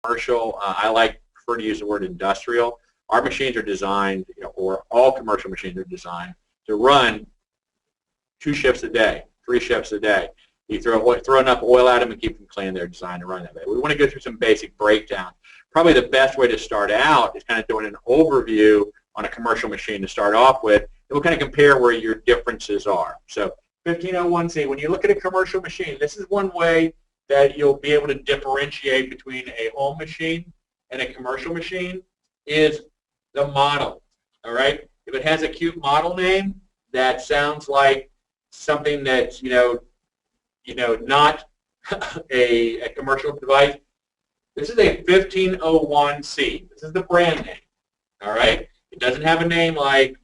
commercial. I prefer to use the word industrial. Our machines are designed, or all commercial machines are designed to run 2 shifts a day, 3 shifts a day. You throw enough oil at them and keep them clean. They're designed to run that way. We want to go through some basic breakdown. Probably the best way to start out is kind of doing an overview on a commercial machine to start off with, and we'll kind of compare where your differences are. So 1501C, when you look at a commercial machine, this is one way that you'll be able to differentiate between a home machine and a commercial machine is the model, all right? If it has a cute model name that sounds like something that's, not a commercial device, this is a 1501C. This is the brand name, all right? It doesn't have a name like,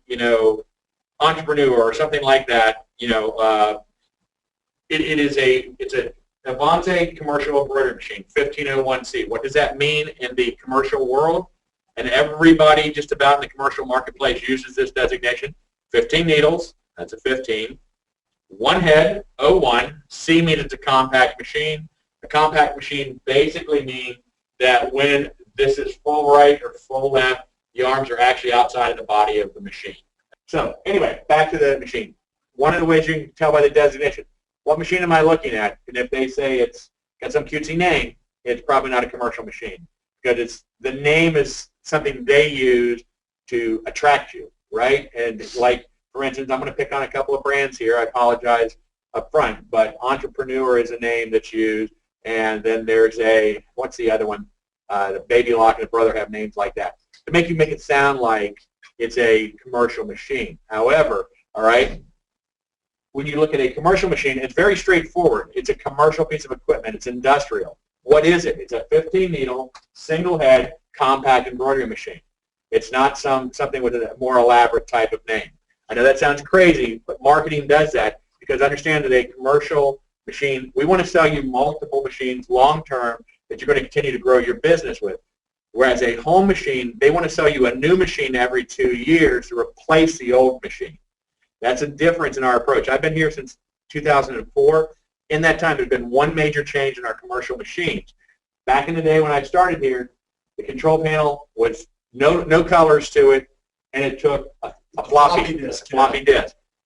Entrepreneur or something like that. It's a Avance commercial embroidery machine, 1501C. What does that mean in the commercial world? And everybody just about in the commercial marketplace uses this designation. 15 needles, that's a 15. 1 head, 01. C means it's a compact machine. A compact machine basically means that when this is full right or full left, the arms are actually outside of the body of the machine. So anyway, back to the machine. One of the ways you can tell by the designation, what machine am I looking at? And if they say it's got some cutesy name, it's probably not a commercial machine, because the name is something they use to attract you, right? And like, for instance, I'm going to pick on a couple of brands here. I apologize up front, but Entrepreneur is a name that's used, and then there's what's the other one? The Baby Lock and the Brother have names like that to make it sound like it's a commercial machine. However, all right, when you look at a commercial machine, it's very straightforward. It's a commercial piece of equipment. It's industrial. What is it? It's a 15-needle, single-head, compact embroidery machine. It's not something with a more elaborate type of name. I know that sounds crazy, but marketing does that, because understand that a commercial machine, we want to sell you multiple machines long-term that you're going to continue to grow your business with. Whereas a home machine, they want to sell you a new machine every 2 years to replace the old machine. That's a difference in our approach. I've been here since 2004. In that time, there's been one major change in our commercial machines. Back in the day when I started here, the control panel was no colors to it, and it took a floppy disk,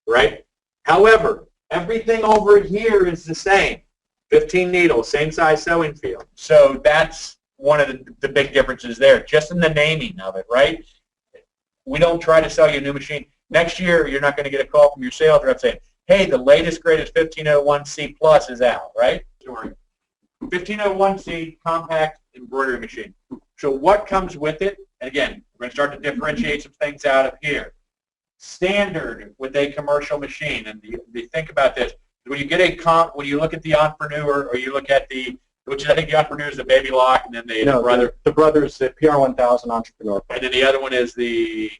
right? However, everything over here is the same. 15 needles, same size sewing field. So that's one of the big differences there, just in the naming of it, right? We don't try to sell you a new machine. Next year, you're not going to get a call from your sales rep saying, hey, the latest, greatest 1501C Plus is out, right? 1501C compact embroidery machine. So what comes with it? And again, we're going to start to differentiate some things out of here. Standard with a commercial machine, and you think about this. When you get when you look at the Entrepreneur, or you look at which I think the Entrepreneur is the Baby Lock, and then the Brother. The Brother is the PR1000 Entrepreneur. And then the other one is the,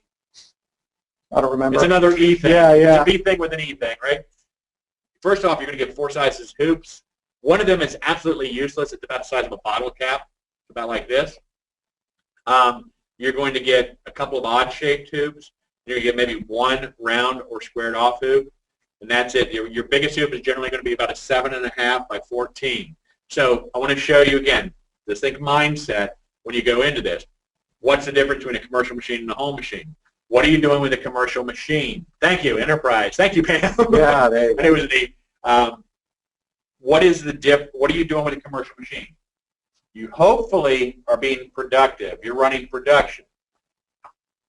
I don't remember. It's another E thing. Yeah. It's a B thing with an E thing, right? First off, you're going to get 4 sizes hoops. One of them is absolutely useless. It's about the size of a bottle cap, about like this. You're going to get a couple of odd-shaped hoops. You're going to get maybe 1 round or squared-off hoop, and that's it. Your biggest hoop is generally going to be about a 7.5 by 14. So I want to show you again, this think mindset when you go into this. What's the difference between a commercial machine and a home machine? What are you doing with a commercial machine? Thank you, Enterprise. Thank you, Pam. Yeah, it was neat. What are you doing with a commercial machine? You hopefully are being productive. You're running production.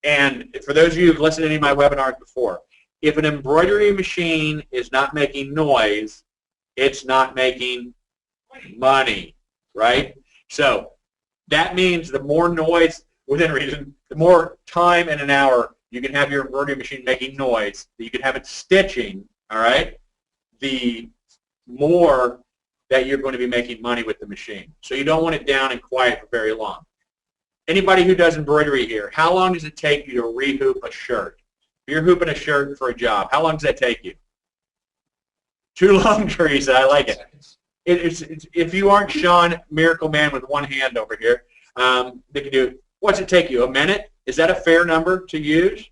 And for those of you who've listened to any of my webinars before, if an embroidery machine is not making noise, it's not making money, right? So that means the more noise within reason, the more time in an hour you can have your embroidery machine making noise, that you can have it stitching, all right, the more that you're going to be making money with the machine. So you don't want it down and quiet for very long. Anybody who does embroidery here, how long does it take you to re-hoop a shirt? If you're hooping a shirt for a job, how long does that take you? Too long, Teresa. I like it. If you aren't Sean, Miracle Man with one hand over here, they can do, what's it take you, a minute? Is that a fair number to use?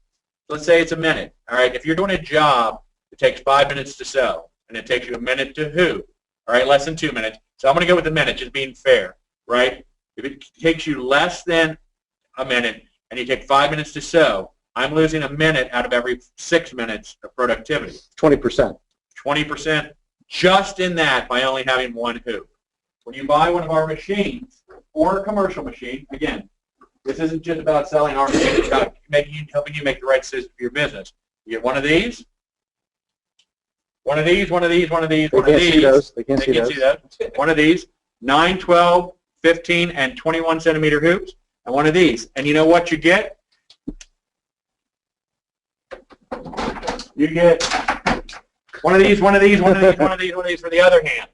Let's say it's a minute. All right, if you're doing a job, it takes 5 minutes to sew, and it takes you a minute to hoop. All right, less than 2 minutes. So I'm going to go with a minute, just being fair, right? If it takes you less than a minute and you take 5 minutes to sew, I'm losing a minute out of every 6 minutes of productivity. 20%. 20% just in that by only having one hoop. When you buy one of our machines or a commercial machine, again, this isn't just about selling our machine, it's about helping you make the right decision for your business. You get one of these, one of these, one of these, one of these, one of these. They can't see those. One of these, 9, 12, 15, and 21 centimeter hoops, and one of these. And you know what you get? You get one of these, one of these, one of these, one of these, one of these for the other hand.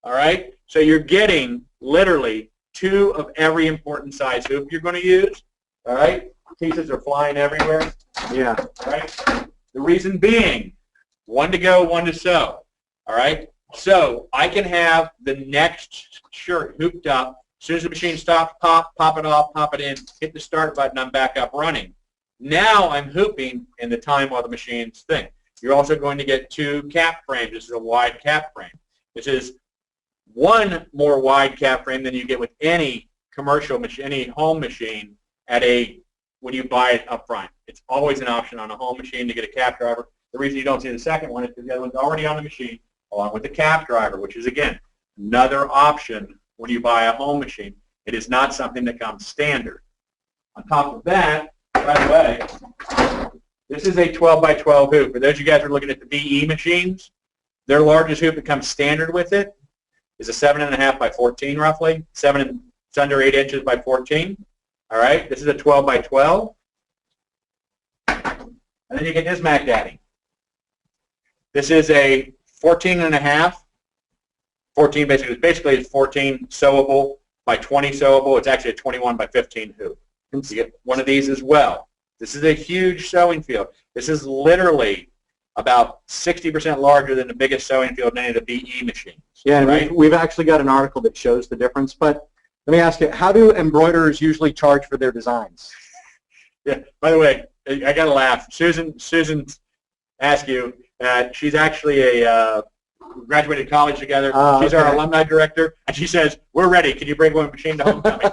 All right? So you're getting literally 2 of every important size hoop you're going to use. All right? Pieces are flying everywhere. Yeah. All right? The reason being, 1 to go, 1 to sew. All right? So I can have the next shirt hooped up. As soon as the machine stops, pop it off, pop it in, hit the start button, I'm back up running. Now I'm hooping in the time while the machine's thing. You're also going to get 2 cap frames. This is a wide cap frame. This is 1 more wide cap frame than you get with any commercial machine, any home machine when you buy it up front. It's always an option on a home machine to get a cap driver. The reason you don't see the second one is because the other one's already on the machine along with the cap driver, which is, again, another option when you buy a home machine. It is not something that comes standard. On top of that, by the way, this is a 12 by 12 hoop. For those of you guys who are looking at the VE machines, their largest hoop that comes standard with it is a 7.5 by 14 roughly. It's under 8 inches by 14. All right, this is a 12 by 12. And then you get this Mac Daddy. This is a 14.5. 14 basically is 14 sewable by 20 sewable. It's actually a 21 by 15 hoop. You get one of these as well. This is a huge sewing field. This is literally about 60% larger than the biggest sewing field in any of the VE machines. Yeah, and right? we've actually got an article that shows the difference. But let me ask you, how do embroiderers usually charge for their designs? Yeah. By the way, I got to laugh. Susan asked you. She's actually graduated college together. She's our alumni director, and she says, "We're ready. Can you bring one machine to homecoming?"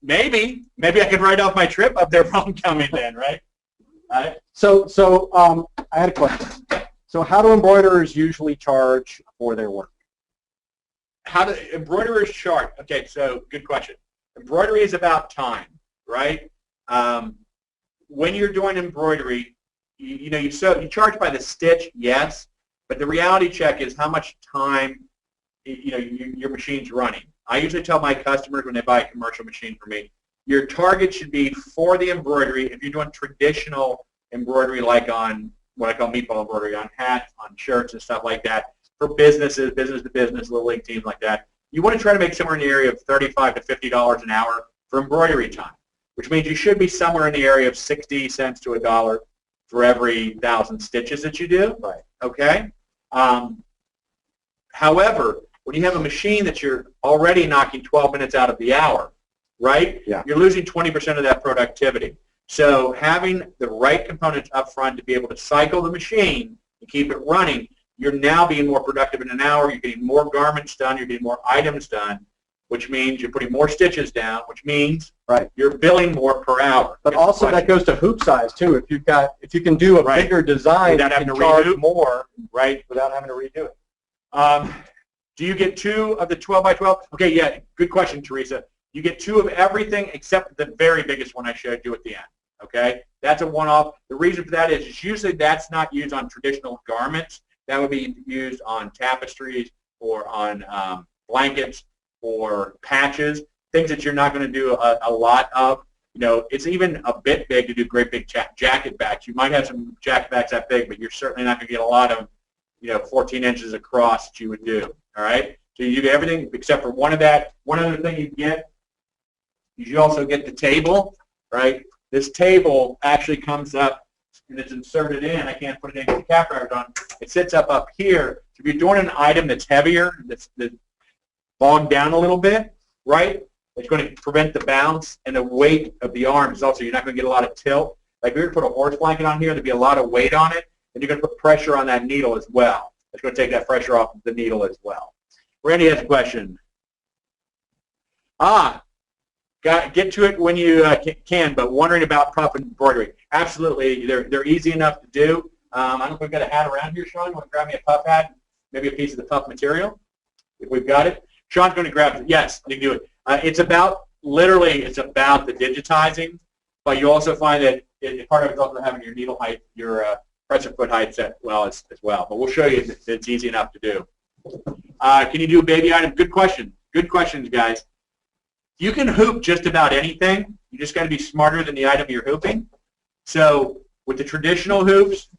Maybe I could write off my trip up there for homecoming then, right? So I had a question. So how do embroiderers usually charge for their work? How do embroiderers charge? Okay, so good question. Embroidery is about time, right? When you're doing embroidery, you charge by the stitch, yes, but the reality check is how much time your machine's running. I usually tell my customers when they buy a commercial machine from me, your target should be for the embroidery. If you're doing traditional embroidery like on what I call meatball embroidery, on hats, on shirts and stuff like that, for businesses, business to business, little league teams like that, you want to try to make somewhere in the area of $35 to $50 an hour for embroidery time, which means you should be somewhere in the area of 60 cents to $1 for every 1,000 stitches that you do. Right. Okay? However, when you have a machine that you're already knocking 12 minutes out of the hour, right? Yeah. You're losing 20% of that productivity. So having the right components up front to be able to cycle the machine and keep it running, you're now being more productive in an hour. You're getting more garments done. You're getting more items done, which means you're putting more stitches down, which means you're billing more per hour. But also that goes to hoop size too. If you can do a bigger design, without having to charge redo more, right? Without having to redo it. Do you get 2 of the 12 by 12? Okay, yeah, good question, Teresa. You get 2 of everything except the very biggest one I showed you at the end. Okay, that's a one-off. The reason for that is usually that's not used on traditional garments. That would be used on tapestries or on blankets or patches, things that you're not going to do a lot of. It's even a bit big to do great big jacket backs. You might have some jacket backs that big, but you're certainly not going to get a lot of 14 inches across that you would do. All right, so you do everything except for one of that. One other thing you get is you also get the table, right? This table actually comes up and it's inserted in. I can't put it in with the cap driver on. It sits up here. So if you're doing an item that's heavier, that's bogged down a little bit, right? It's going to prevent the bounce and the weight of the arms. Also, you're not going to get a lot of tilt. Like if you're going to put a horse blanket on here, there'd be a lot of weight on it, and you're going to put pressure on that needle as well. It's going to take that pressure off the needle as well. Randy has a question. Get to it when you can, but wondering about puff embroidery. Absolutely, they're easy enough to do. I don't know if we've got a hat around here, Sean. Want to grab me a puff hat? Maybe a piece of the puff material, if we've got it. Sean's going to grab it. Yes, you can do it. It's about, literally, it's about the digitizing, but you also find that part of it's also having your needle height, your presser foot height set well as well. But we'll show you that it's easy enough to do. Can you do a baby item? Good question. Good questions, guys. You can hoop just about anything. You just got to be smarter than the item you're hooping. So with the traditional hoops,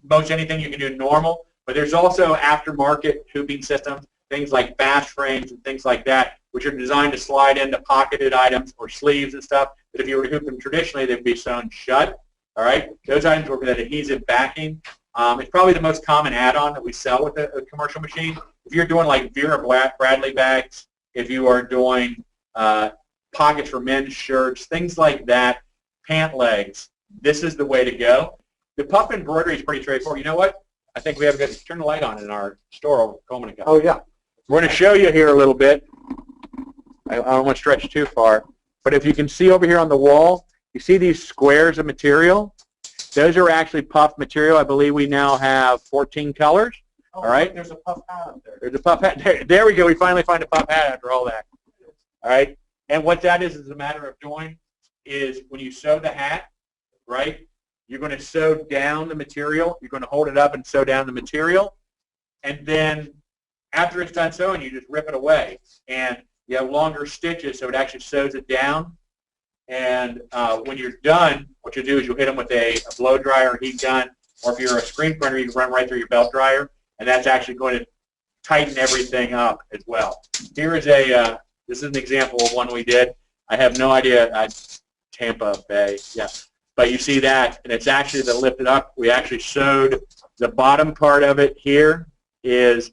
most anything you can do normal, but there's also aftermarket hooping systems, things like fast frames and things like that, which are designed to slide into pocketed items or sleeves and stuff, that if you were to hoop them traditionally, they'd be sewn shut. All right? Those items work with that adhesive backing. It's probably the most common add-on that we sell with a commercial machine. If you're doing like Vera Bradley bags, if you are doing pockets for men's shirts, things like that, pant legs, this is the way to go. The puff embroidery is pretty straightforward. You know what? I think we have to turn the light on in our store over Coleman & Co. Oh, yeah. We're going to show you here a little bit. I don't want to stretch too far, but if you can see over here on the wall, you see these squares of material? Those are actually puff material. I believe we now have 14 colors. Oh, all right. There's a puff hat up there. There's a puff hat. There we go. We finally find a puff hat after all that. All right. And what that is a matter of doing is when you sew the hat, right, you're going to sew down the material. You're going to hold it up and sew down the material. And then after it's done sewing, you just rip it away. And you have longer stitches, so it actually sews it down. And when you're done, what you do is you hit them with a blow dryer or heat gun, or if you're a screen printer, you can run right through your belt dryer, and that's actually going to tighten everything up as well. Here is a, this is an example of one we did. I have no idea, Tampa Bay, yeah. But you see that, and it's actually the lifted up. We actually sewed the bottom part of it here is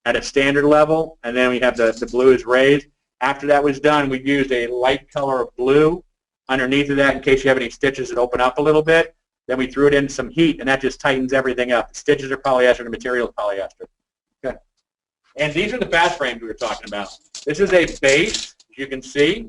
at a standard level, and then we have the blue is raised. After that was done, we used a light color of blue underneath of that in case you have any stitches that open up a little bit. Then we threw it in some heat, and that just tightens everything up. The stitches are polyester, the material is polyester. Okay. And these are the fast frames we were talking about. This is a base, as you can see,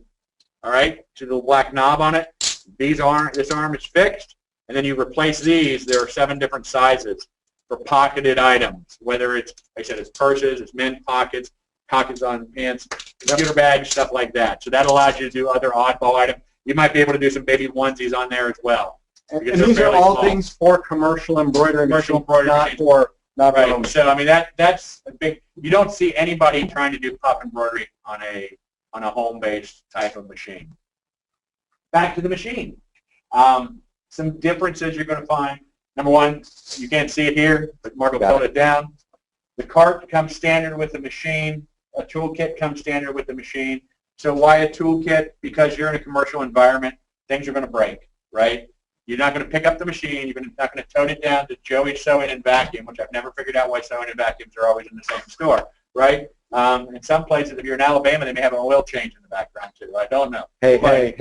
all right, to the black knob on it. This arm is fixed, and then you replace these. There are 7 different sizes for pocketed items, whether it's, like I said, it's purses, it's men's pockets, pockets on pants, computer bags, stuff like that. So that allows you to do other oddball items. You might be able to do some baby onesies on there as well. And these are all things for commercial embroidery machines, not for right. So I mean that's a big. You don't see anybody trying to do puff embroidery on a home-based type of machine. Back to the machine. Some differences you're going to find. Number one, you can't see it here, but Mark will put it down. The cart comes standard with the machine. A toolkit comes standard with the machine. So why a toolkit? Because you're in a commercial environment, things are going to break, right? You're not going to pick up the machine. You're not going to tote it down to Joey's Sewing and Vacuum, which I've never figured out why sewing and vacuums are always in the same store, right? In some places, if you're in Alabama, they may have an oil change in the background too. I don't know. Hey.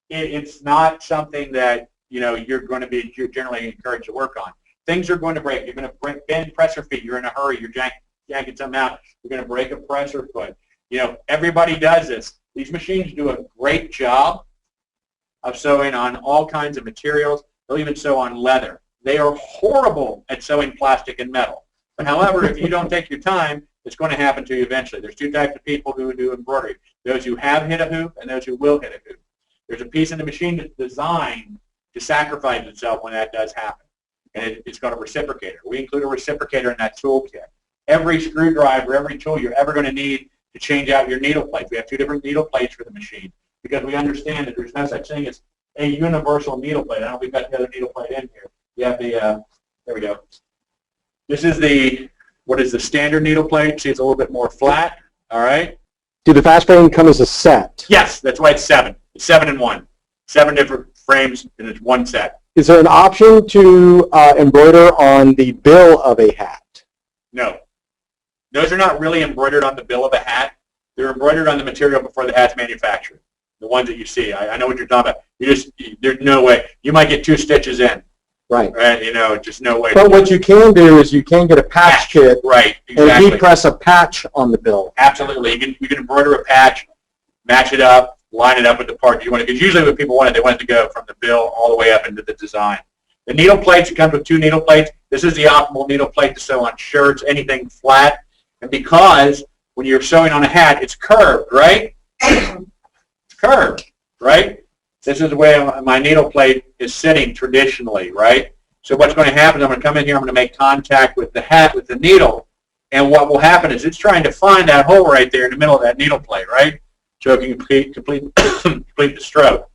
It's not something that you're generally encouraged to work on. Things are going to break. You're going to bend presser feet. You're in a hurry. You're yanking something out. You're going to break a presser foot. Everybody does this. These machines do a great job of sewing on all kinds of materials. They'll even sew on leather. They are horrible at sewing plastic and metal. But however, if you don't take your time, it's going to happen to you eventually. There's 2 types of people who do embroidery. Those who have hit a hoop and those who will hit a hoop. There's a piece in the machine that's designed to sacrifice itself when that does happen. And it's called a reciprocator. We include a reciprocator in that toolkit. Every screwdriver, every tool you're ever going to need to change out your needle plates. We have 2 different needle plates for the machine because we understand that there's no such thing as a universal needle plate. I know we've got the other needle plate in here. You have the, there we go. This is what is the standard needle plate. See, it's a little bit more flat, all right? Do the fast frame come as a set? Yes, that's why it's 7. It's 7 in 1. 7 different frames, and it's 1 set. Is there an option to embroider on the bill of a hat? No. Those are not really embroidered on the bill of a hat. They're embroidered on the material before the hat's manufactured. The ones that you see. I know what you're talking about. There's no way. You might get 2 stitches in. Right. Just no way. But what you can do is you can get a patch kit. Right. Exactly. And heat press a patch on the bill. Absolutely. You can embroider a patch. match it up, line it up with the part you want to, because usually what people wanted, they wanted to go from the bill all the way up into the design. The needle plates, it comes with 2 needle plates. This is the optimal needle plate to sew on shirts, anything flat. And because when you're sewing on a hat, it's curved, right? It's curved, right? This is the way my needle plate is sitting traditionally, right? So what's going to happen is I'm going to come in here, I'm going to make contact with the hat, with the needle, and what will happen is it's trying to find that hole right there in the middle of that needle plate, right? So it can complete the stroke.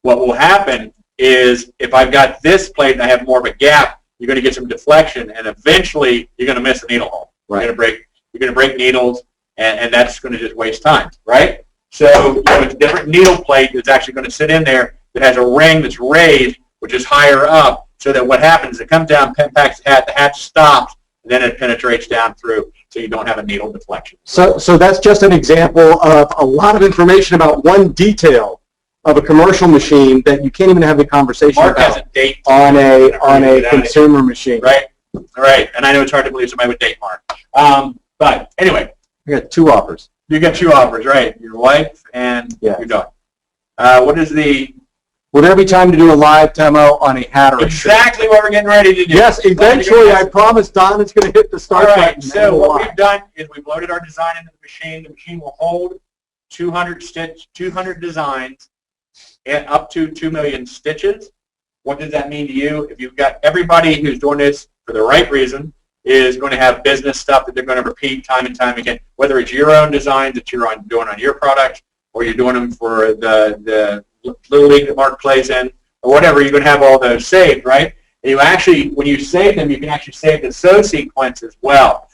What will happen is if I've got this plate and I have more of a gap, you're going to get some deflection, and eventually you're going to miss a needle hole. Right. You're going to break needles, and that's going to just waste time, right? So it's a different needle plate that's actually going to sit in there that has a ring that's raised, which is higher up, so that what happens is it comes down, impacts the hat stops, and then it penetrates down through, so you don't have a needle deflection. So that's just an example of a lot of information about one detail of a commercial machine that you can't even have the conversation Mark about has a date on a consumer machine. Right, right. And I know it's hard to believe somebody would date Mark. But anyway. You got 2 offers. You got 2 offers, right? Your wife and your dog. What is the... Will there be time to do a live demo on a hat or exactly what we're getting ready to do. Yes, eventually. I promise Don is going to hit the start button. So what we've done is we've loaded our design into the machine. The machine will hold 200 designs and up to 2 million stitches. What does that mean to you? If you've got everybody who's doing this for the right reason is going to have business stuff that they're going to repeat time and time again, whether it's your own designs that you're doing on your products or you're doing them for the Little League that Mark plays in, or whatever, you're going to have all those saved, right? And you actually, when you save them, you can actually save the sew sequence as well.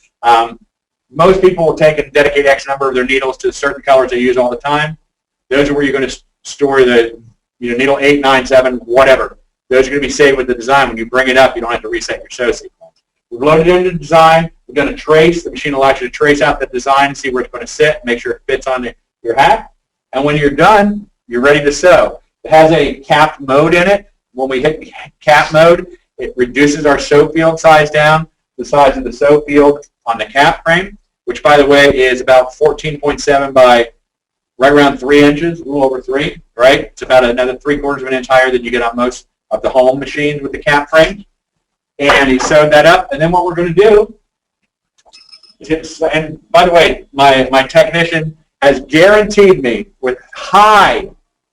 Most people will take and dedicate X number of their needles to certain colors they use all the time. Those are where you're going to store the needle 8, 9, 7, whatever. Those are going to be saved with the design. When you bring it up, you don't have to reset your sew sequence. We've loaded it into the design. We've done a trace. The machine allows you to trace out the design and see where it's going to sit, make sure it fits on your hat. And when you're done, you're ready to sew. It has a capped mode in it. When we hit cap mode, it reduces our sew field size down, the size of the sew field on the cap frame, which, by the way, is about 14.7 by right around 3 inches, a little over 3, right? It's about another 3/4 of an inch higher than you get on most of the home machines with the cap frame. And he sewed that up. And then what we're going to do is and by the way, my technician has guaranteed me with high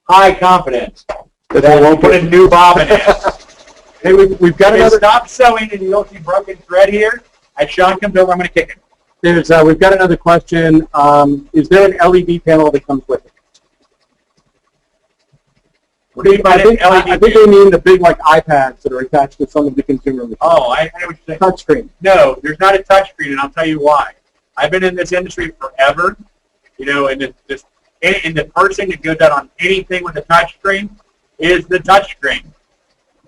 confidence that we'll put a new bobbin in. Hey, we've got another. Stop sewing, and you don't see broken thread here. As Sean comes over, I'm going to kick it. We've got another question. Is there an LED panel that comes with it? What do you mean by LED? I think they mean the big iPads that are attached to some of the consumer machines. Oh, I know what you're saying. Touchscreen. No, there's not a touchscreen, and I'll tell you why. I've been in this industry forever. And the first thing that goes out on anything with a touchscreen is the touchscreen.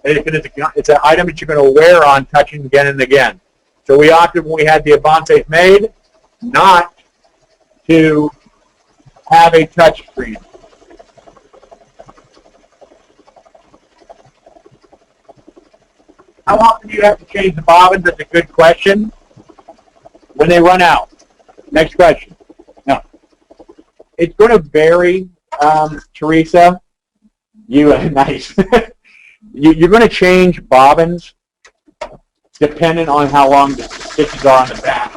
It's an item that you're going to wear on touching again and again. So we opted, when we had the Avance made, not to have a touchscreen. How often do you have to change the bobbins? That's a good question. When they run out. Next question. No. It's going to vary, Teresa. Nice. You're going to change bobbins depending on how long the stitches are on the back.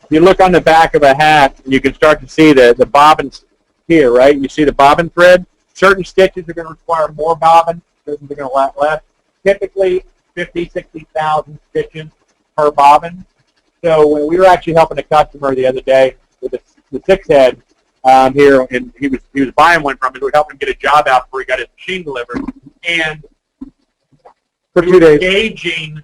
If you look on the back of a hat, you can start to see the bobbins here, right? You see the bobbin thread. Certain stitches are going to require more bobbin. Certain are going to last less. Typically, 50, 60,000 stitches per bobbin. So when we were actually helping a customer the other day with the 6-head here, and he was buying one from us, we helped him get a job out before he got his machine delivered, and for 2 days, gauging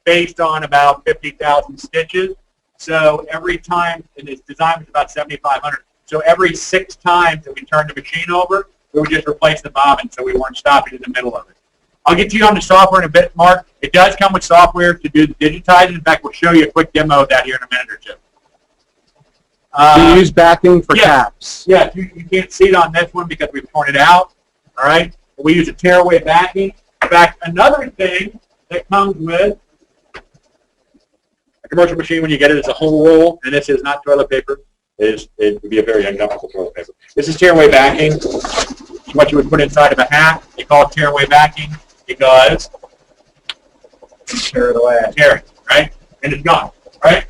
based on about 50,000 stitches. So every time, and his design was about 7,500. So every 6 times that we turned the machine over, we would just replace the bobbin, so we weren't stopping in the middle of it. I'll get to you on the software in a bit, Mark. It does come with software to do the digitizing. In fact, we'll show you a quick demo of that here in a minute or two. Do you use backing for caps? Yeah, you can't see it on this one because we've torn it out. All right? We use a tearaway backing. In fact, another thing that comes with a commercial machine when you get it is a whole roll, and this is not toilet paper. it would be a very uncomfortable toilet paper. This is tearaway backing. What you would put inside of a hat. They call it tearaway backing because Tear it away. tear it, right? And it's gone, right?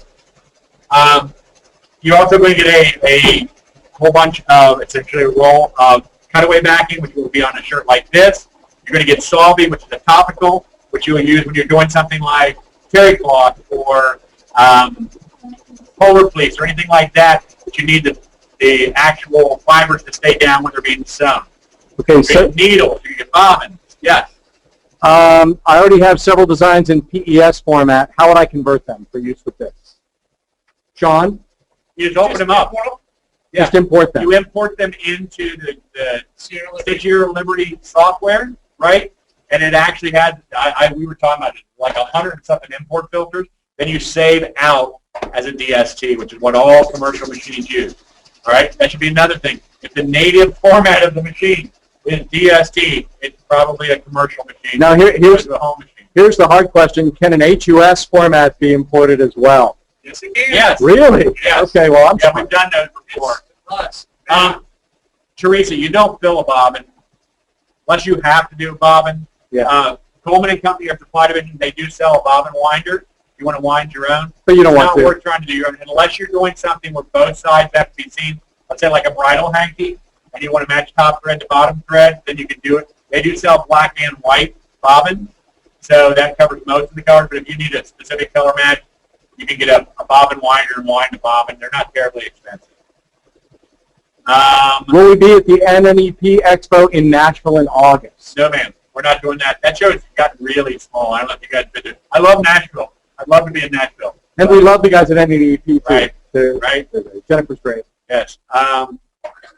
You're also going to get a whole bunch of, it's actually a roll of cutaway backing, which will be on a shirt like this. You're going to get solvy, which is a topical, which you will use when you're doing something like terry cloth or polar fleece or anything like that, but you need the actual fibers to stay down when they're being sewn. Okay, so Needles, you get bobbins, yes. I already have several designs in PES format. How would I convert them for use with this? John? You just open them up. Yeah. Just import them. You import them into the Sierra Liberty software, right? And it actually had, we were talking about it, like 100 and something import filters. Then you save out as a DST, which is what all commercial machines use. All right? That should be another thing. If the native format of the machine is DST, it's probably a commercial machine. Now here's a home machine. Here's the hard question. Can an HUS format be imported as well? Yes, it can. Yes. Really? Yes. Okay, well, we've done those before. Teresa, you don't fill a bobbin unless you have to do a bobbin. Yeah. Coleman and Company, our supply division, they do sell a bobbin winder. If you want to wind your own. But you don't want to. It's not worth trying to do your own. Unless you're doing something where both sides have to be seen, let's say like a bridal hanky, and you want to match top thread to bottom thread, then you can do it. They do sell black and white bobbins, so that covers most of the colors. But if you need a specific color match, you can get a bobbin winder and wind a bobbin. They're not terribly expensive. Will we be at the NNEP Expo in Nashville in August? No, ma'am. We're not doing that. That show's gotten really small. I don't know if you guys have been there. I love Nashville. I'd love to be in Nashville. And we love the guys at NNEP too. Right. Right. Jennifer's great. Yes.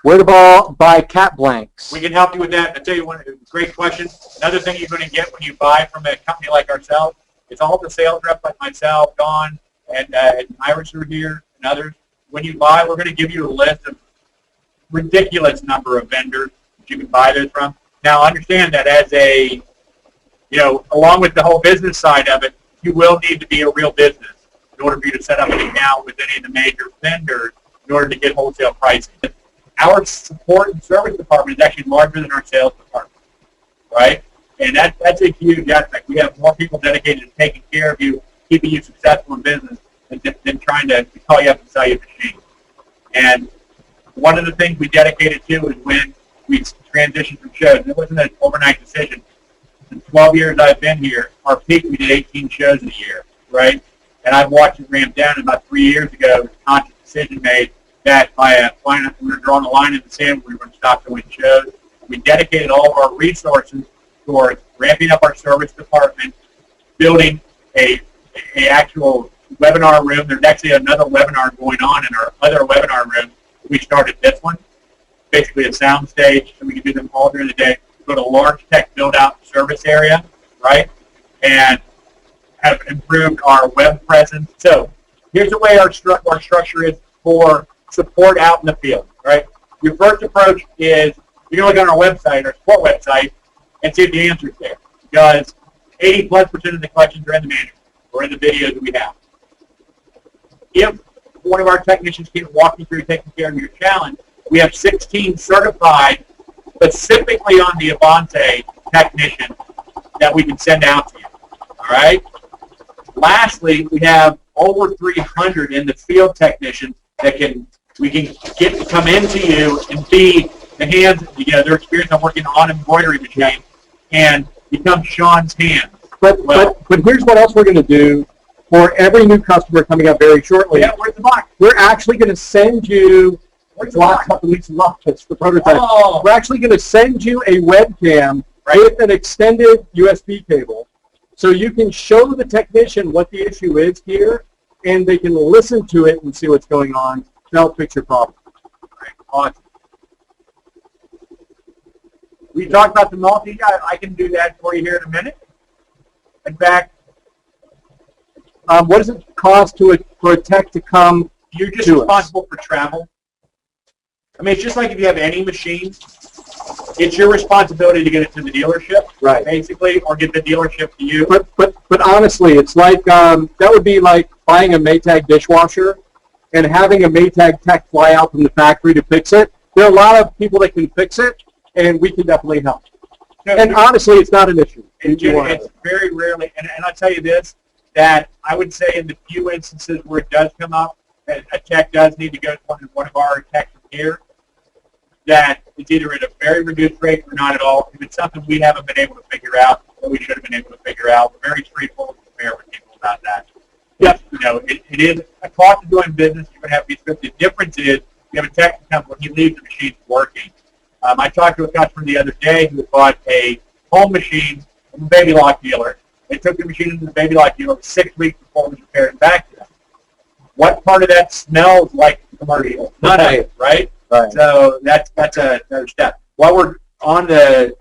Where to buy cat blanks? We can help you with that. I'll tell you one great question. Another thing you're going to get when you buy from a company like ourselves is all the sales reps like myself, Don, and Iris are here, and others. When you buy, we're going to give you a list of ridiculous number of vendors that you can buy those from. Now, understand that as a, along with the whole business side of it, you will need to be a real business in order for you to set up an account with any of the major vendors in order to get wholesale pricing. Our support and service department is actually larger than our sales department, right? And that's a huge aspect. We have more people dedicated to taking care of you, keeping you successful in business than trying to call you up and sell you a machine. And one of the things we dedicated to is when we transitioned from shows. It wasn't an overnight decision. In 12 years I've been here, our peak we did 18 shows in a year, right? And I've watched it ramp down. And about 3 years ago, there was a conscious decision made that we were drawing a line in the sand. We were going to stop doing shows. We dedicated all of our resources towards ramping up our service department, building a actual webinar room. There's actually another webinar going on in our other webinar room. We started this one, basically a sound stage, so we can do them all during the day. Go to a large tech build-out service area, right, and have improved our web presence. So here's the way our structure is for support out in the field, right? Your first approach is you're going to look on our website, our support website, and see if the answer's there. Because 80+% of the questions are in the manual or in the videos that we have. If one of our technicians can walk you through taking care of your challenge, we have 16 certified specifically on the Avance technician that we can send out to you. All right? Lastly, we have over 300 in the field technicians that we can get to come into you and be the hands, their experience on working on embroidery machine and become Sean's hands. But here's what else we're going to do for every new customer coming up very shortly. Yeah, where's the box? We're actually going to send you the prototype. Oh. We're actually going to send you a webcam with an extended USB cable so you can show the technician what the issue is here and they can listen to it and see what's going on to help fix your problem. Right. Awesome. We talked about the multi. I can do that for you here in a minute. In fact, what does it cost for a tech to come? You're just responsible for travel. I mean, it's just like if you have any machine, it's your responsibility to get it to the dealership, right? Basically, or get the dealership to you. But honestly, it's like that would be like buying a Maytag dishwasher and having a Maytag tech fly out from the factory to fix it, there are a lot of people that can fix it, and we can definitely help. And honestly, it's not an issue. It's very rarely, and I'll tell you this, that I would say in the few instances where it does come up, that a tech does need to go to one of our techs here, that it's either at a very reduced rate or not at all. If it's something we haven't been able to figure out, or we should have been able to figure out, we're very straightforward and fair with people about that. Yep. You know, it is a cost of doing business. You're going to have to be scripted. The difference is you have a tech that comes when he leaves the machine working. I talked to a customer the other day who bought a home machine from a baby lock dealer. They took the machine into the baby lock dealer 6 weeks before it was repaired and back to them. What part of that smells like commercial? None of it, right? Right. So that's another step. While we're on the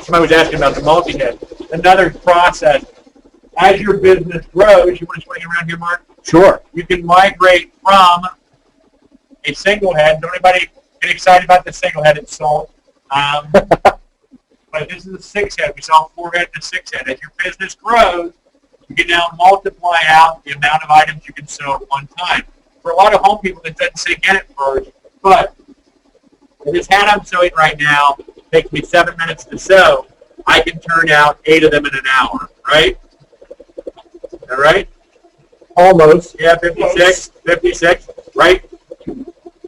somebody was asking about the multi-head, another process. As your business grows, you want to swing around here, Mark? Sure. You can migrate from a single head. Don't anybody get excited about the single head it's sold. But this is a 6-head. We saw 4-head and a 6-head. As your business grows, you can now multiply out the amount of items you can sew at one time. For a lot of home people, it doesn't sink in at first, but this hat I'm sewing right now takes me 7 minutes to sew. I can turn out 8 of them in an hour, right? All right? Almost. Yeah, 56, right?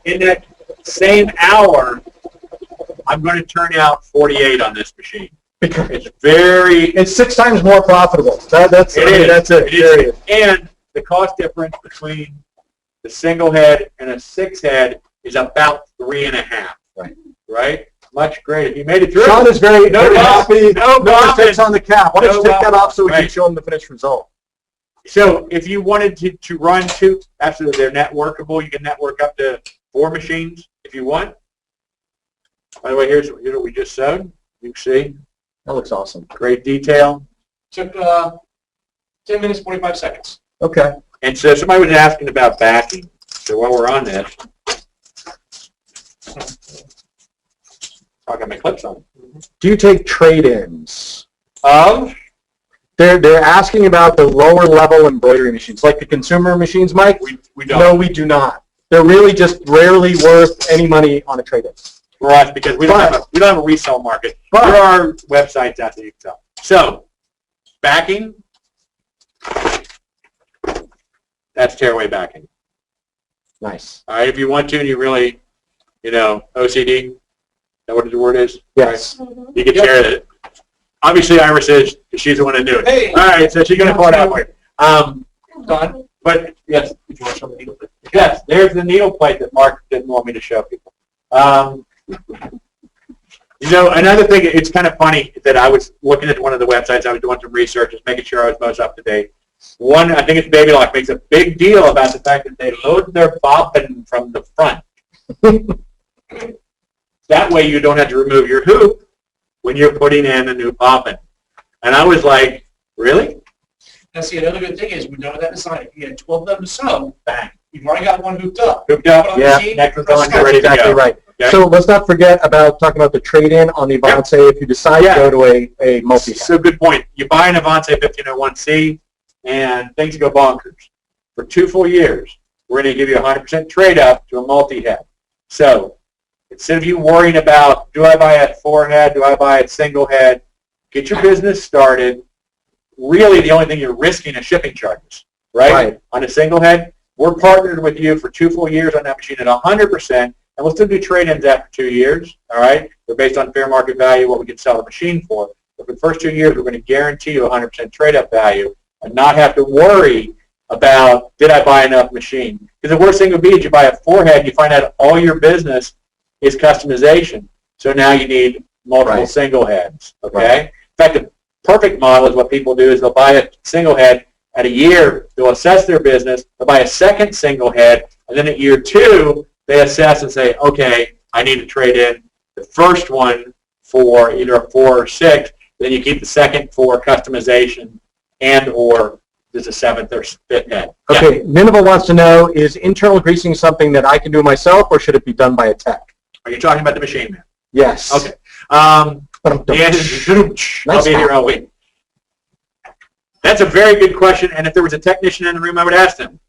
In that same hour, I'm going to turn out 48 on this machine. It's 6 times more profitable. That's it. And the cost difference between the single head and a 6-head is about 3.5. Right? Much greater. You made it through. Sean is very happy. No mistakes on the cap. Why don't you take that off so we can show him the finished result? So if you wanted to run 2, absolutely, they're networkable. You can network up to 4 machines if you want. By the way, here's what we just sewed. You can see. That looks awesome. Great detail. Took 10 minutes, 45 seconds. Okay. And so somebody was asking about backing. So while we're on this, I got my clips on. Do you take trade-ins? Of? They're asking about the lower level embroidery machines, like the consumer machines, Mike. We don't. No, we do not. They're really just rarely worth any money on a trade-in. For us, because we don't have a resale market. But there are websites out there you can sell. So, backing, that's tearaway backing. Nice. All right, if you want to and you really, OCD, is that what the word is? Yes. Right. You can share it. Obviously, Iris is, because she's the one that knew it. Hey. All right, so she's going to pull it out for you. Done. But, yes. Did you want to show the needle plate? Yes, there's the needle plate that Mark didn't want me to show people. Another thing, it's kind of funny that I was looking at one of the websites, I was doing some research, just making sure I was most up to date. One, I think it's Baby Lock, makes a big deal about the fact that they load their bobbin from the front. That way you don't have to remove your hoop when you're putting in a new bobbin. And I was like, really? Now, see, another good thing is we've done that design. If you had 12 of them to sew, bang. You've already got one hooped up. Hooped up, Put on yeah. the machine, Next one's press on, start. ready to Exactly go. right. Okay. So let's not forget about talking about the trade-in on the Avance if you decide to go to a multi-head. So good point. You buy an Avance 1501C and things go bonkers. For 2 full years, we're going to give you a 100% trade-up to a multi-head. So instead of you worrying about, do I buy a 4-head, do I buy a single head, get your business started. Really, the only thing you're risking is shipping charges, right? On a single head, we're partnered with you for 2 full years on that machine at 100%, and we'll still do trade-ins after 2 years, all right? They're based on fair market value, what we can sell the machine for. But for the first 2 years, we're going to guarantee you 100% trade-up value and not have to worry about, did I buy enough machine? Because the worst thing would be is you buy a 4-head, you find out all your business is customization. So now you need multiple single heads, okay? In fact, the perfect model is what people do is they'll buy a single head. At a year, they'll assess their business, they'll buy a second single head, and then at year 2, they assess and say, okay, I need to trade in the first one for either a 4 or 6, then you keep the second for customization and or there's a 7th or 5th head. Okay, Nineveh wants to know, is internal greasing something that I can do myself or should it be done by a tech? Are you talking about the machine man? Yes. Okay. I'll be here all week. That's a very good question, and if there was a technician in the room, I would ask them.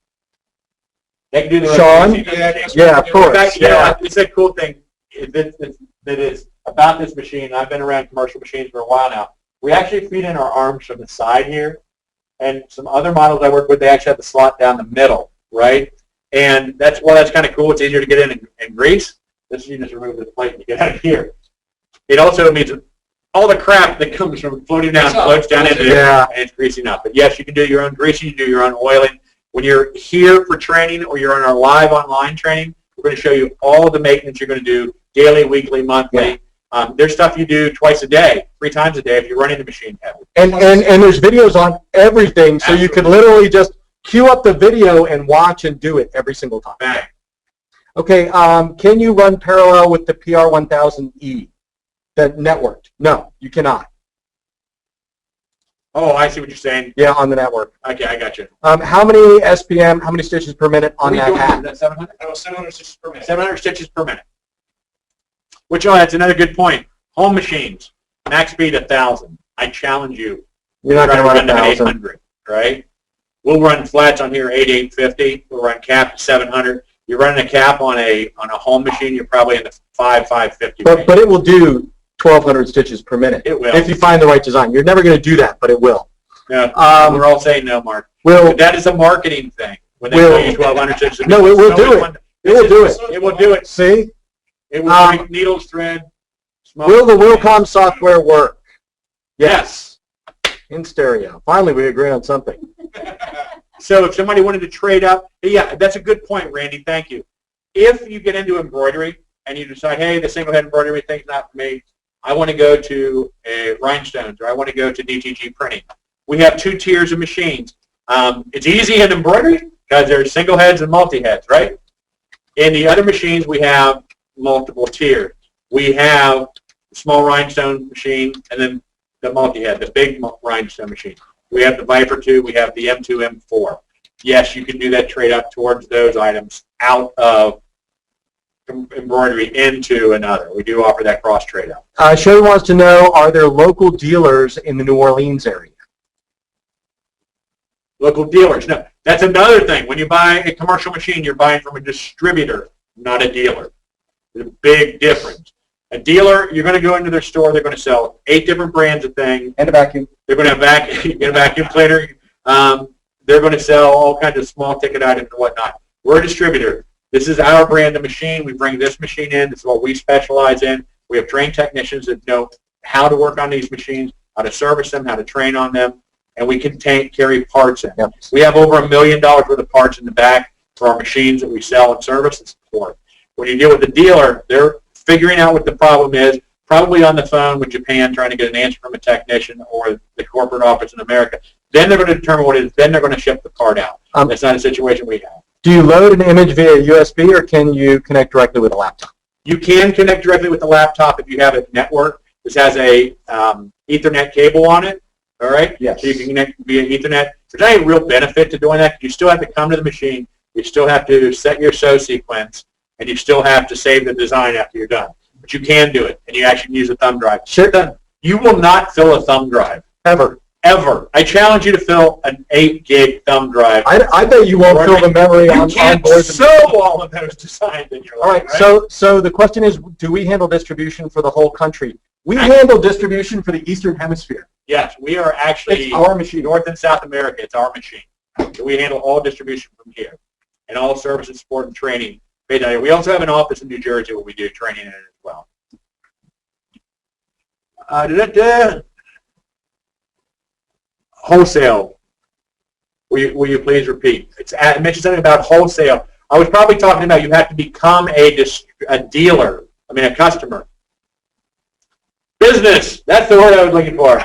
They can do the Sean? Yeah, of course. In fact, you know, it's a cool thing that is about this machine. I've been around commercial machines for a while now. We actually feed in our arms from the side here, and some other models I work with, they actually have the slot down the middle, right? And that's kind of cool. It's easier to get in and grease. This you just remove the plate and you get out of here. It also means all the crap that comes from floating down floats down into there, and it's greasing up. But yes, you can do your own greasing, you can do your own oiling. When you're here for training or you're in our live online training, we're going to show you all of the maintenance you're going to do daily, weekly, monthly. There's stuff you do twice a day, 3 times a day if you're running the machine heavy. And there's videos on everything, so you can literally just queue up the video and watch and do it every single time. Bang. Okay, can you run parallel with the PR1000E, the networked? No, you cannot. Oh, I see what you're saying. Yeah, on the network. Okay, I got you. How many SPM, how many stitches per minute on that hat? Is that 700? Oh, 700 stitches per minute. 700 stitches per minute. Which, that's another good point. Home machines, max speed 1,000. I challenge you. You're not going to run them 1,000. 800, right? We'll run flats on here 850. We'll run cap 700. You're running a cap on a home machine, you're probably in the 550 range. But it will do 1,200 stitches per minute. It will. If you find the right design. You're never going to do that, but it will. No, we're all saying no, Mark. That is a marketing thing. When they tell you 1,200 stitches. No, it will do it. It will do it. It will do it. See? It will break needles, thread, smoke. Will the Wilcom software work? Yes. In stereo. Finally, we agree on something. So if somebody wanted to trade up, yeah, that's a good point, Randy. Thank you. If you get into embroidery and you decide, hey, the single-head embroidery thing's not for me, I want to go to rhinestones or I want to go to DTG printing. We have 2 tiers of machines. It's easy in embroidery because there's single heads and multi-heads, right? In the other machines, we have multiple tiers. We have the small rhinestone machine and then the multi-head, the big rhinestone machine. We have the Viper 2, we have the M2, M4. Yes, you can do that trade up towards those items out of embroidery into another. We do offer that cross trade up. Sherry wants to know, are there local dealers in the New Orleans area? Local dealers. No, that's another thing. When you buy a commercial machine, you're buying from a distributor, not a dealer. There's a big difference. A dealer, you're going to go into their store, they're going to sell 8 different brands of things. And a vacuum. They're going to get a vacuum cleaner. They're going to sell all kinds of small ticket items and whatnot. We're a distributor. This is our brand of machine. We bring this machine in. This is what we specialize in. We have trained technicians that know how to work on these machines, how to service them, how to train on them, and we can carry parts in. Yep. We have over $1 million worth of parts in the back for our machines that we sell and service and support. When you deal with the dealer, they're figuring out what the problem is, probably on the phone with Japan trying to get an answer from a technician or the corporate office in America. Then they're going to determine what it is. Then they're going to ship the part out. That's not a situation we have. Do you load an image via USB or can you connect directly with a laptop? You can connect directly with the laptop if you have a network. This has a Ethernet cable on it, all right? Yes. So you can connect via Ethernet. There's not a real benefit to doing that. You still have to come to the machine. You still have to set your sew sequence, and you still have to save the design after you're done. But you can do it, and you actually can use a thumb drive. Sure. You will not fill a thumb drive. Ever. Ever. I challenge you to fill an 8-gig thumb drive. I bet you won't fill the memory on can't board. sew all of those designs in your life. All right, so the question is, do we handle distribution for the whole country? We handle distribution for the Eastern Hemisphere. Yes, we are actually It's our machine. North and South America. It's our machine. So we handle all distribution from here and all service and support and training. We also have an office in New Jersey where we do training in it as well. Wholesale. Will you please repeat? I mentioned something about wholesale. I was probably talking about you have to become a dealer. I mean a customer. Business. That's the word I was looking for.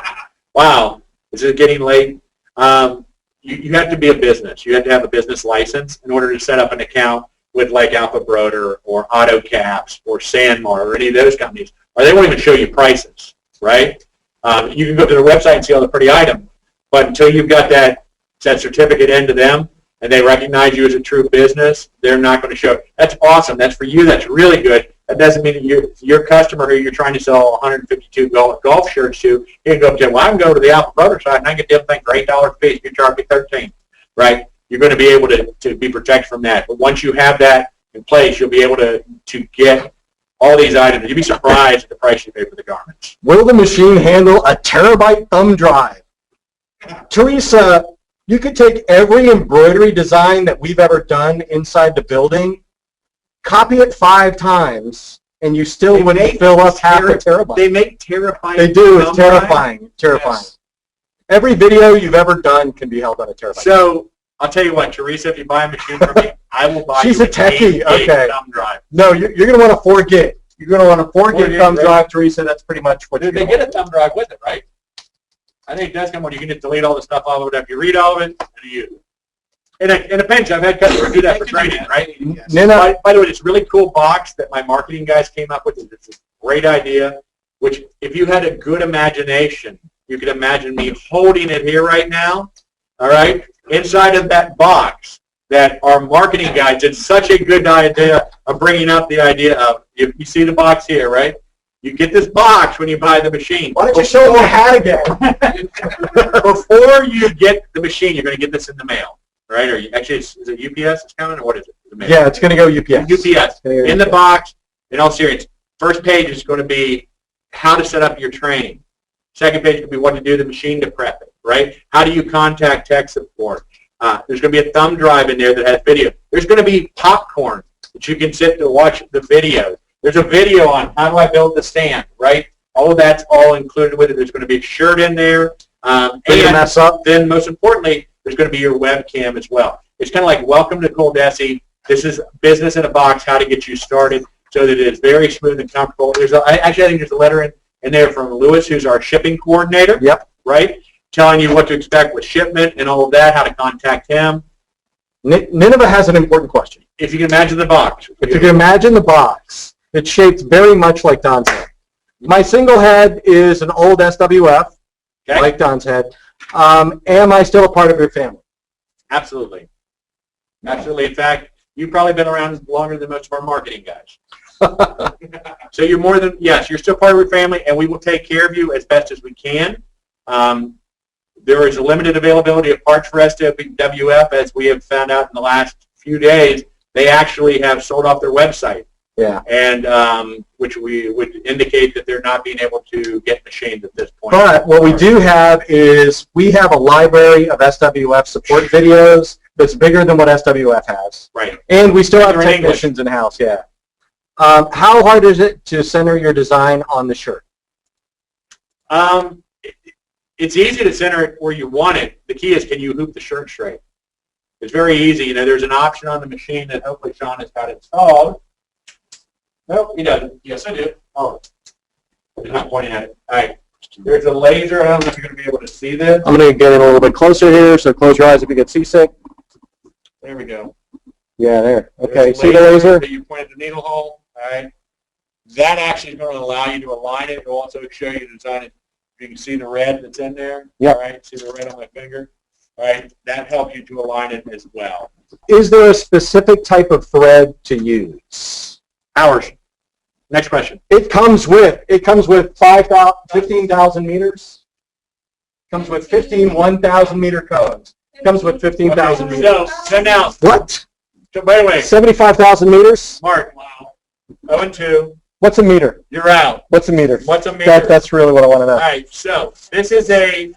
Wow. This is getting late. You have to be a business. You have to have a business license in order to set up an account with like Alpha Broder or AutoCaps or Sanmar or any of those companies. Or they won't even show you prices, right? You can go to their website and see all the pretty items. But until you've got that certificate into them and they recognize you as a true business, they're not going to show it. That's awesome. That's for you. That's really good. That doesn't mean that your customer who you're trying to sell 152 golf shirts to, you can go up to, well, I can go to the Alpha Brothers side and I can get them thing for $8 a piece. You charge me $13, right? you're going to be able to be protected from that. But once you have that in place, you'll be able to get all these items. You'd be surprised at the price you pay for the garments. Will the machine handle a terabyte thumb drive? Teresa, you could take every embroidery design that we've ever done inside the building, copy it 5 times, and you still wouldn't fill up half a terabyte. They make terrifying. They do. It's thumb terrifying. drives. Terrifying. Yes. Every video you've ever done can be held on a terabyte. So I'll tell you what, Teresa, if you buy a machine from me, I will buy She's you a techie. 8 gig Okay. thumb drive. No, you're going to want a 4 gig. You're going to want a 4 gig gig, thumb right? drive, Teresa. That's pretty much what They you're get a thumb drive with it, right? I think it does come when you can just delete all the stuff off of it after you read all of it and you use it. In a pinch, I've had customers do that for training, right? Nina, By the way, this really cool box that my marketing guys came up with, it's a great idea, which if you had a good imagination, you could imagine me holding it here right now, all right? Inside of that box that our marketing guys did such a good idea of bringing up the idea of, you see the box here, right? You get this box when you buy the machine. why don't you show them the hat again? Before you get the machine, you're going to get this in the mail, right? Or actually, is it UPS that's coming, or what is it? The mail? Yeah, it's going to go UPS. UPS. In the box, in all seriousness, first page is going to be how to set up your training. Second page could be what to do to the machine to prep it, right? How do you contact tech support? There's going to be a thumb drive in there that has video. There's going to be popcorn that you can sit to watch the video. There's a video on how do I build the stand, right? All of that's all included with it. There's going to be a shirt in there. And mess up. then most importantly, there's going to be your webcam as well. It's kind of like, welcome to Coldesi. This is business in a box, how to get you started so that it is very smooth and comfortable. I think there's a letter in there from Lewis, who's our shipping coordinator. Yep. Right? Telling you what to expect with shipment and all of that, how to contact him. Nineveh has an important question. If you can imagine the box. If you can imagine the box, it's shaped very much like Don's head. My single head is an old SWF, Okay? like Don's head. Am I still a part of your family? Absolutely. Absolutely. In fact, you've probably been around longer than most of our marketing guys. So you're more than, yes, you're still part of your family, and we will take care of you as best as we can. There is a limited availability of parts for SWF, as we have found out in the last few days. They actually have sold off their website. Yeah. And which we would indicate that they're not being able to get machines at this point. But what we do have is we have a library of SWF support videos that's bigger than what SWF has. Right. And we still have They're in technicians in-house, yeah. How hard is it to center your design on the shirt? It's easy to center it where you want it. The key is, can you hoop the shirt straight? It's very easy. You know, there's an option on the machine that hopefully Sean has got installed. Nope, he doesn't. Yes, I do. Oh, he's not pointing at it. All right. There's a laser. I don't know if you're going to be able to see this. I'm going to get it a little bit closer here, so close your eyes if you get seasick. There we go. Yeah, there. Okay, There's a see the laser? that you point at the needle hole. All right. That actually is going to allow you to align it. It will also show you the design. You can see the red that's in there. Yep. All right. See the red on my finger. All right. That helps you to align it as well. Is there a specific type of thread to use? Hours. Next question. It comes with 15,000 meters. Comes with 15 1,000 meter cones. Comes with 15,000 meters. So now, What? so by the way, 75,000 meters? Mark, wow. 0 and 2, What's a meter? you're out. What's a meter? What's a meter? That's really what I want to know. All right, so this is a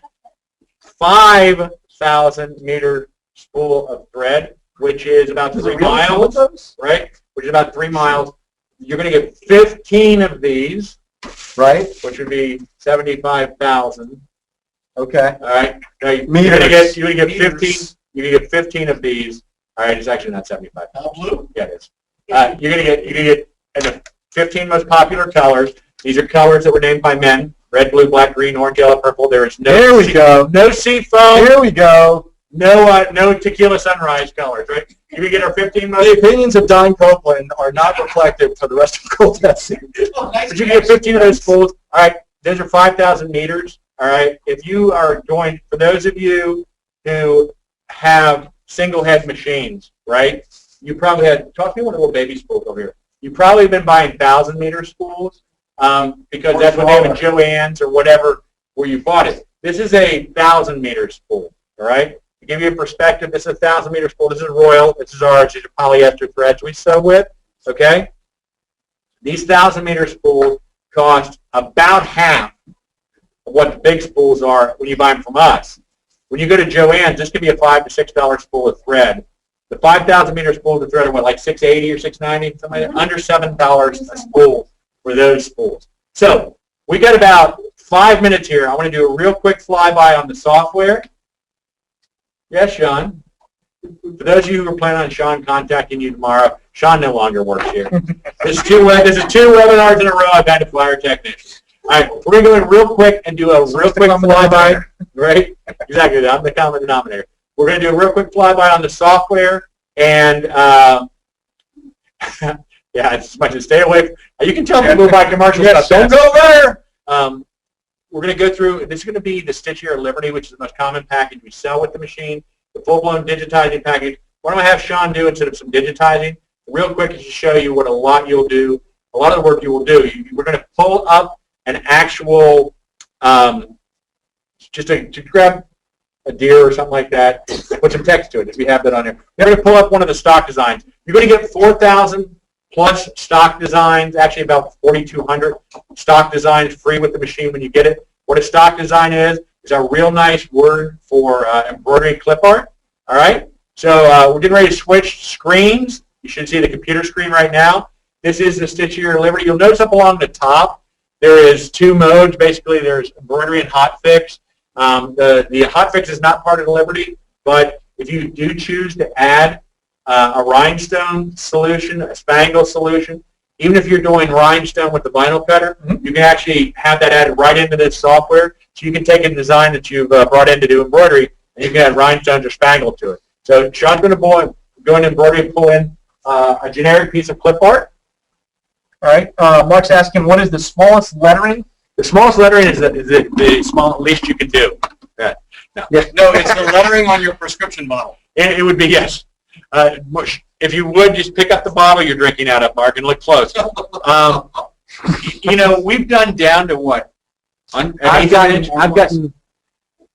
5,000 meter spool of thread, which is about 3 miles, right? Which is about 3 miles. You're going to get 15 of these, Right? which would be 75,000. Okay. All right. Now you're Meters. going to get 15. Meters. You're going to get 15 of these. All right, it's actually not 75. All blue? Yeah, it is. You're going to get and the 15 most popular colors. These are colors that were named by men: red, blue, black, green, orange, yellow, purple. There is no. There we go. No seafoam. Here we go. No tequila sunrise colors. Right. You're going to get our 15 most. The opinions of Don Copeland are not reflective for the rest of Cold Test. Oh, nice. But you get 15 of those spools. All right. Those are 5,000 meters. All right. If you are going, for those of you who have single head machines, right? You probably had, talk to me one of the little baby spools over here. You probably have been buying 1,000 meter spools because that's what they have in Joann's or whatever where you bought it. This is a 1,000 meter spool, all right? give you a perspective, this is 1,000 meter spool. This is Royal. This is ours. These are polyester threads we sew with. Okay? These 1,000 meter spools cost about half of what the big spools are when you buy them from us. When you go to Joann's, this could be a $5 to $6 spool of thread. The 5,000 meter spools of thread are what, like $6.80 or $6.90, something like that? Under $7 a spool for those spools. So we got about 5 minutes here. I want to do a real quick flyby on the software. Yes, Sean. For those of you who are planning on Sean contacting you tomorrow, Sean no longer works here. This is two webinars in a row I've had to fire a technician. All right, we're going to go in real quick and do a real quick flyby. Right? Exactly. I'm the common denominator. We're going to do a real quick flyby on the software, and yeah, it's as much as stay away. You can tell people buy commercial stuff. Don't go there. We're going to go through. This is going to be the Stitch Here Liberty, which is the most common package we sell with the machine. The full-blown digitizing package. What I'm going to have Sean do instead of some digitizing, real quick, is to show you what a lot you'll do. A lot of the work you will do. We're going to pull up an actual, just to grab a deer or something like that, and put some text to it if you have that on there. We're going to pull up one of the stock designs. You're going to get 4,000 plus stock designs, actually about 4,200 stock designs free with the machine when you get it. What a stock design is a real nice word for embroidery clip art. All right? So we're getting ready to switch screens. You should see the computer screen right now. This is the Stitch Here Liberty. You'll notice up along the top there is two modes. Basically, there's embroidery and hot fix. The hot fix is not part of the Liberty, but if you do choose to add a rhinestone solution, a spangle solution, even if you're doing rhinestone with the vinyl cutter, you can actually have that added right into this software. So you can take a design that you've brought in to do embroidery, and you can add rhinestones or spangle to it. So Sean's going to go in embroidery and pull in a generic piece of clip art. All right. Mark's asking, what is the smallest lettering? The smallest lettering is the small least you can do. No. Yes. No, it's the lettering on your prescription bottle. It would be, yes. If you would, just pick up the bottle you're drinking out of, Mark, and look close. You know, we've done down to what? I've gotten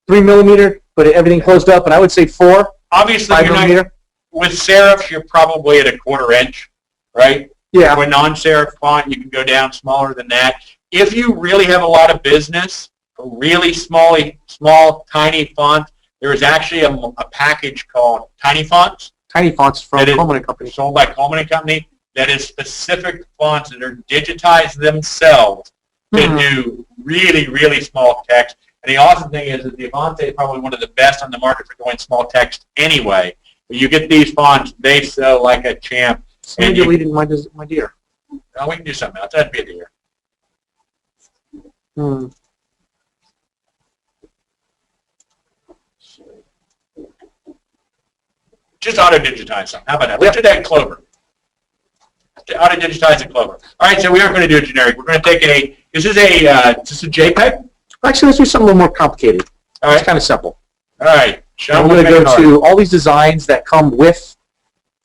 3 millimeter, but everything closed up, and I would say 4. Obviously, 5 you're millimeter. not, with serifs, you're probably at a 1/4 inch, right? Yeah. With non-serif font, you can go down smaller than that. If you really have a lot of business, a really small, tiny font, there is actually a package called Tiny Fonts. Tiny fonts from Coleman & Company. Sold by Coleman & Company. That is specific fonts that are digitized themselves to do really, really small text. And the awesome thing is that the Avance is probably one of the best on the market for doing small text anyway. But you get these fonts, they sew like a champ. Someone deleted my deer. Oh, we can do something else. That'd be a deer. Just auto-digitize something. How about that? Let's do that in Clover. Auto-digitize in Clover. All right, so we aren't going to do a generic. We're going to take this is a JPEG? Actually, let's do something a little more complicated. All right. It's kind of simple. All right. I'm going to go to all these designs that come with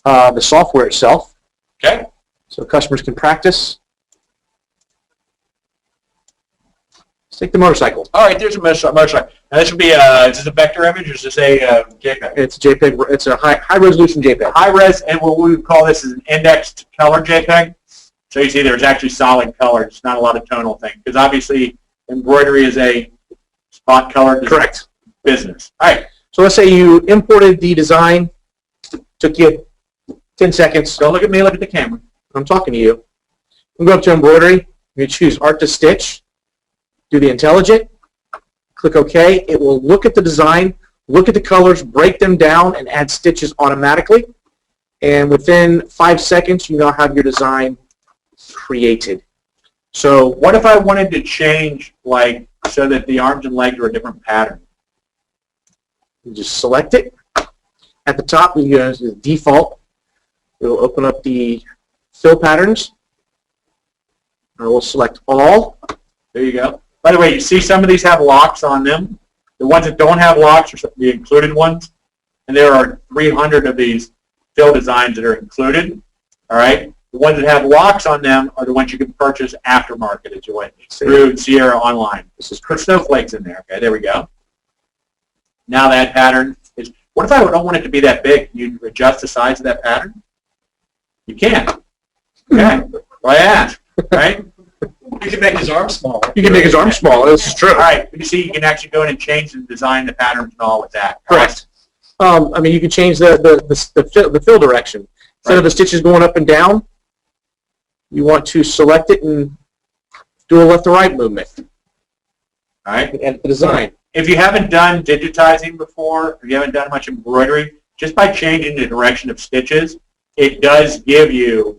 the software itself. Okay. So customers can practice. Let's take the motorcycle. All right, there's a motorcycle. Now this would be is this a vector image or is this a JPEG? It's a JPEG. It's a high resolution JPEG. High res, and what we would call this is an indexed color JPEG. So you see there's actually solid color. It's not a lot of tonal thing because obviously embroidery is a spot color business. All right. So let's say you imported the design, took you 10 seconds. Don't look at me, look at the camera. I'm talking to you. I'm going to embroidery. You choose Art to Stitch. Do the intelligent. Click OK. It will look at the design, look at the colors, break them down, and add stitches automatically. And within 5 seconds, you now have your design created. So what if I wanted to change, like, so that the arms and legs are a different pattern? You just select it. At the top, we go to the default. It will open up the fill patterns. I will select all. There you go. By the way, you see some of these have locks on them. The ones that don't have locks are the included ones. And there are 300 of these fill designs that are included. All right. The ones that have locks on them are the ones you can purchase aftermarket as you went through Sierra Online. This is put snowflakes in there. Okay, there we go. Now that pattern is What if I don't want it to be that big? Can you adjust the size of that pattern? You can. Okay. Well, I asked, right? You can make his arm smaller. You can make his arm smaller. This is true. All right. You see, you can actually go in and change and design the patterns and all with that. Correct. I mean, you can change the fill direction. Instead of the stitches going up and down, you want to select it and do a left to right movement. All right. And edit the design. If you haven't done digitizing before, if you haven't done much embroidery, just by changing the direction of stitches, it does give you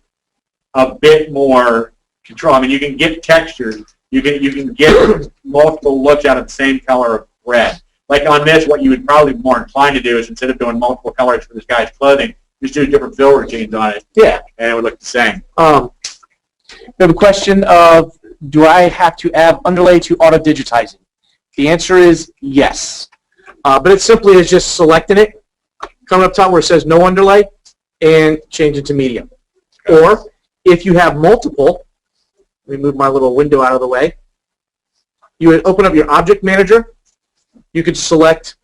a bit more control. I mean, you can get textures. You can get multiple looks out of the same color of red. Like on this, what you would probably be more inclined to do is instead of doing multiple colors for this guy's clothing, just do different fill routines on it. Yeah. And it would look the same. We have a question of, do I have to add underlay to auto digitizing? The answer is yes. But it's simply as just selecting it, coming up top where it says no underlay, and change it to medium. Or if you have multiple, let me move my little window out of the way. You would open up your object manager. You could select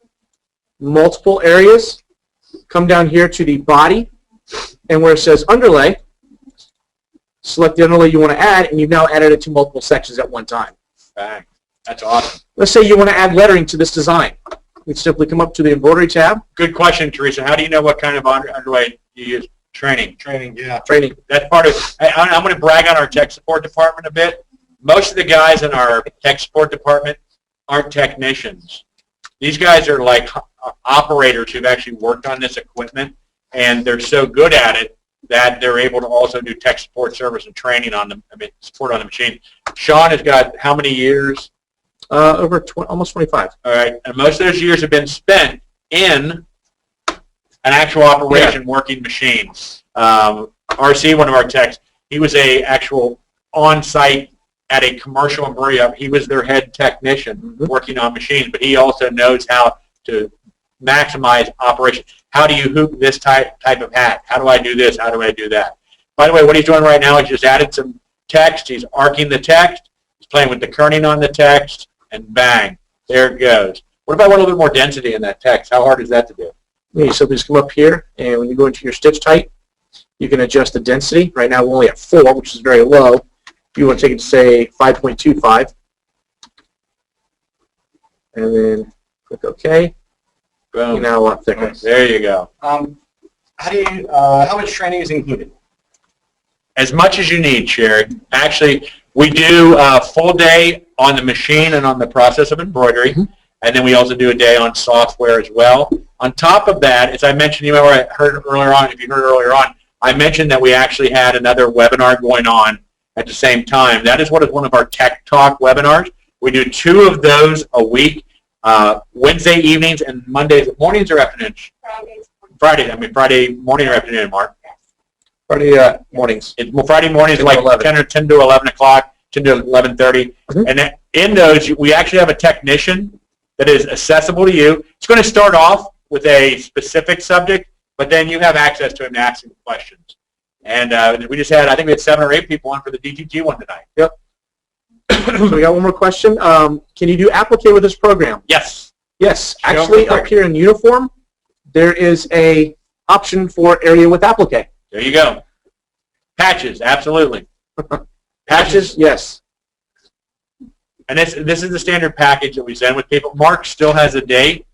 multiple areas, come down here to the body, and where it says underlay, select the underlay you want to add, and you've now added it to multiple sections at one time. Bang. That's awesome. Let's say you want to add lettering to this design. You'd simply come up to the embroidery tab. Good question, Teresa. How do you know what kind of underlay you use? Training. Training, yeah. Training. That's part of. I'm going to brag on our tech support department a bit. Most of the guys in our tech support department aren't technicians. These guys are like operators who've actually worked on this equipment, and they're so good at it that they're able to also do tech support service and training on them. I mean, support on the machine. Sean has got how many years? Over almost 25. All right, and most of those years have been spent in an actual operation, working machines. RC, one of our techs, he was a actual on-site at a commercial embroidery. He was their head technician working on machines, but he also knows how to maximize operation. How do you hoop this type of hat? How do I do this? How do I do that? By the way, what he's doing right now is just added some text. He's arcing the text. He's playing with the kerning on the text, and bang, there it goes. What about a little bit more density in that text? How hard is that to do? You simply just come up here, and when you go into your stitch type, you can adjust the density. Right now, we're only at 4, which is very low. If you want to take it to, say, 5.25, and then click OK. Boom. Now a lot thicker. There you go. How much training is included? As much as you need, Sherry. Actually, we do a full day on the machine and on the process of embroidery, and then we also do a day on software as well. On top of that, as I mentioned, you remember I heard earlier on, if you heard earlier on, I mentioned that we actually had another webinar going on at the same time. That is one of our Tech Talk webinars. We do 2 of those a week, Wednesday evenings and Mondays mornings or afternoons? Friday morning or afternoon, Mark? Friday mornings. Friday mornings, like 10 to 11 o'clock, 10 to 11:30. And in those, we actually have a technician that is accessible to you. It's going to start off with a specific subject, but then you have access to him to ask him questions. And we just had, I think we had 7 or 8 people on for the DTG one tonight. Yep. So we got one more question. Can you do applique with this program? Yes. Yes. Actually, up here in uniform, there is a option for area with applique. There you go. Patches, absolutely. Patches, yes. And this is the standard package that we send with people. Mark still has a date,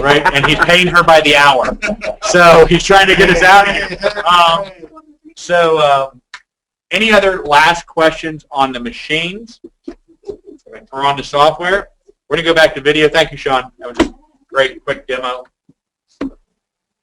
right? And he's paying her by the hour. So he's trying to get us out of here. Any other last questions on the machines or on the software? We're going to go back to video. Thank you, Sean. That was a great, quick demo.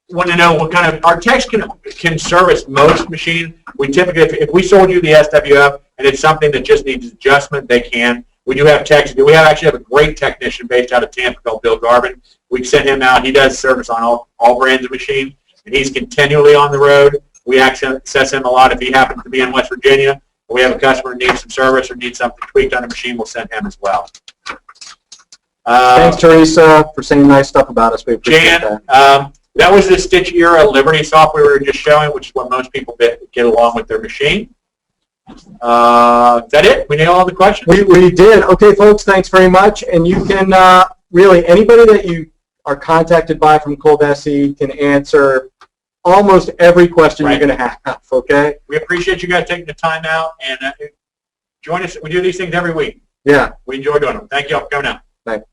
Want to know what kind of, our techs can service most machines. We typically, if we sold you the SWF and it's something that just needs adjustment, they can. We do have techs. We actually have a great technician based out of Tampa called Bill Garvin. We send him out. He does service on all brands of machines, and he's continually on the road. We access him a lot. If he happens to be in West Virginia, or we have a customer who needs some service or needs something tweaked on a machine, we'll send him as well. Thanks, Teresa, for saying nice stuff about us. We appreciate that. That was the Stitch Era Liberty software we were just showing, which is what most people get along with their machine. Is that it? We nailed all the questions? We did. Okay, folks, thanks very much. And you can really, anybody that you are contacted by from Colbesi can answer almost every question Right. you're going to have, okay? We appreciate you guys taking the time out and join us. We do these things every week. Yeah. We enjoy doing them. Thank you all for coming out. Thanks.